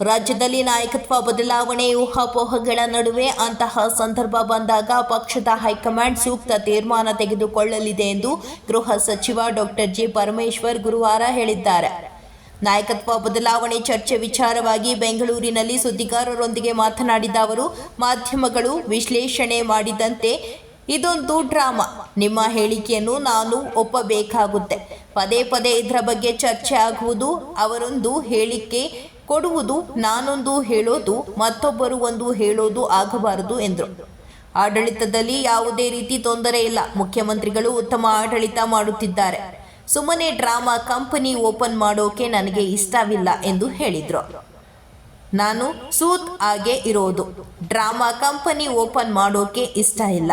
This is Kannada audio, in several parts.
ರಾಜ್ಯದಲ್ಲಿ ನಾಯಕತ್ವ ಬದಲಾವಣೆ ಊಹಾಪೋಹಗಳ ನಡುವೆ ಅಂತಹ ಸಂದರ್ಭ ಬಂದಾಗ ಪಕ್ಷದ ಹೈಕಮಾಂಡ್ ಸೂಕ್ತ ತೀರ್ಮಾನ ತೆಗೆದುಕೊಳ್ಳಲಿದೆ ಎಂದು ಗೃಹ ಸಚಿವ ಡಾಕ್ಟರ್ ಜಿ ಪರಮೇಶ್ವರ್ ಗುರುವಾರ ಹೇಳಿದ್ದಾರೆ. ನಾಯಕತ್ವ ಬದಲಾವಣೆ ಚರ್ಚೆ ವಿಚಾರವಾಗಿ ಬೆಂಗಳೂರಿನಲ್ಲಿ ಸುದ್ದಿಗಾರರೊಂದಿಗೆ ಮಾತನಾಡಿದ ಅವರು, ಮಾಧ್ಯಮಗಳು ವಿಶ್ಲೇಷಣೆ ಮಾಡಿದಂತೆ ಇದೊಂದು ಡ್ರಾಮಾ. ನಿಮ್ಮ ಹೇಳಿಕೆಯನ್ನು ನಾನು ಒಪ್ಪಬೇಕಾಗುತ್ತೆ. ಪದೇ ಪದೇ ಇದರ ಬಗ್ಗೆ ಚರ್ಚೆ ಆಗುವುದು, ಅವರೊಂದು ಹೇಳಿಕೆ ಕೊಡುವುದು, ನಾನೊಂದು ಹೇಳೋದು, ಮತ್ತೊಬ್ಬರು ಒಂದು ಹೇಳೋದು ಆಗಬಾರದು ಎಂದರು. ಆಡಳಿತದಲ್ಲಿ ಯಾವುದೇ ರೀತಿ ತೊಂದರೆ ಇಲ್ಲ. ಮುಖ್ಯಮಂತ್ರಿಗಳು ಉತ್ತಮ ಆಡಳಿತ ಮಾಡುತ್ತಿದ್ದಾರೆ. ಸುಮ್ಮನೆ ಡ್ರಾಮಾ ಕಂಪನಿ ಓಪನ್ ಮಾಡೋಕೆ ನನಗೆ ಇಷ್ಟವಿಲ್ಲ ಎಂದು ಹೇಳಿದರು. ನಾನು ಸೂತ್ ಆಗೇ ಇರೋದು. ಡ್ರಾಮಾ ಕಂಪನಿ ಓಪನ್ ಮಾಡೋಕೆ ಇಷ್ಟ ಇಲ್ಲ.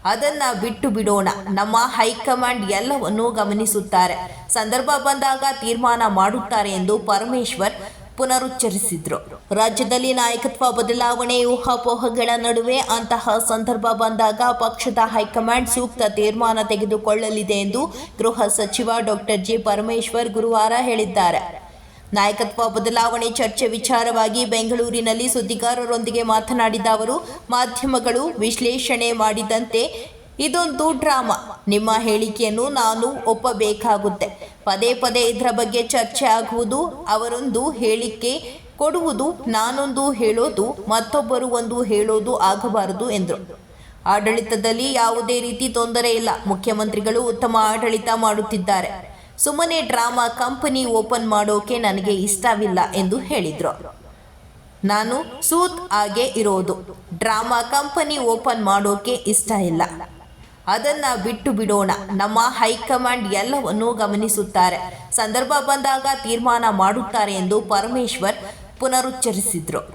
ಅದನ್ನ ಬಿಟ್ಟು ಬಿಡೋಣ. ನಮ್ಮ ಹೈಕಮಾಂಡ್ ಎಲ್ಲವನ್ನೂ ಗಮನಿಸುತ್ತಾರೆ. ಸಂದರ್ಭ ಬಂದಾಗ ತೀರ್ಮಾನ ಮಾಡುತ್ತಾರೆ ಎಂದು ಪರಮೇಶ್ವರ್ ಪುನರುಚ್ಚರಿಸಿದರು. ರಾಜ್ಯದಲ್ಲಿ ನಾಯಕತ್ವ ಬದಲಾವಣೆ ಊಹಾಪೋಹಗಳ ನಡುವೆ ಅಂತಹ ಸಂದರ್ಭ ಬಂದಾಗ ಪಕ್ಷದ ಹೈಕಮಾಂಡ್ ಸೂಕ್ತ ತೀರ್ಮಾನ ತೆಗೆದುಕೊಳ್ಳಲಿದೆ ಎಂದು ಗೃಹ ಸಚಿವ ಡಾಕ್ಟರ್ ಜಿ ಪರಮೇಶ್ವರ್ ಗುರುವಾರ ಹೇಳಿದ್ದಾರೆ. ನಾಯಕತ್ವ ಬದಲಾವಣೆ ಚರ್ಚೆ ವಿಚಾರವಾಗಿ ಬೆಂಗಳೂರಿನಲ್ಲಿ ಸುದ್ದಿಗಾರರೊಂದಿಗೆ ಮಾತನಾಡಿದ ಅವರು, ಮಾಧ್ಯಮಗಳು ವಿಶ್ಲೇಷಣೆ ಮಾಡಿದಂತೆ ಇದೊಂದು ಡ್ರಾಮಾ. ನಿಮ್ಮ ಹೇಳಿಕೆಯನ್ನು ನಾನು ಒಪ್ಪಬೇಕಾಗುತ್ತೆ. ಪದೇ ಪದೇ ಇದರ ಬಗ್ಗೆ ಚರ್ಚೆ ಆಗುವುದು, ಅವರೊಂದು ಹೇಳಿಕೆ ಕೊಡುವುದು, ನಾನೊಂದು ಹೇಳೋದು, ಮತ್ತೊಬ್ಬರು ಒಂದು ಹೇಳೋದು ಆಗಬಾರದು ಎಂದರು. ಆಡಳಿತದಲ್ಲಿ ಯಾವುದೇ ರೀತಿ ತೊಂದರೆ ಇಲ್ಲ. ಮುಖ್ಯಮಂತ್ರಿಗಳು ಉತ್ತಮ ಆಡಳಿತ ಮಾಡುತ್ತಿದ್ದಾರೆ. ಸುಮ್ಮನೆ ಡ್ರಾಮಾ ಕಂಪನಿ ಓಪನ್ ಮಾಡೋಕೆ ನನಗೆ ಇಷ್ಟವಿಲ್ಲ ಎಂದು ಹೇಳಿದರು. ನಾನು ಸೂತ್ ಆಗೇ ಇರೋದು. ಡ್ರಾಮಾ ಕಂಪನಿ ಓಪನ್ ಮಾಡೋಕೆ ಇಷ್ಟ ಇಲ್ಲ. ಅದನ್ನ ಬಿಟ್ಟು ಬಿಡೋಣ. ನಮ್ಮ ಹೈಕಮಾಂಡ್ ಎಲ್ಲವನ್ನೂ ಗಮನಿಸುತ್ತಾರೆ. ಸಂದರ್ಭ ಬಂದಾಗ ತೀರ್ಮಾನ ಮಾಡುತ್ತಾರೆ ಎಂದು ಪರಮೇಶ್ವರ್ ಪುನರುಚ್ಚರಿಸಿದರು.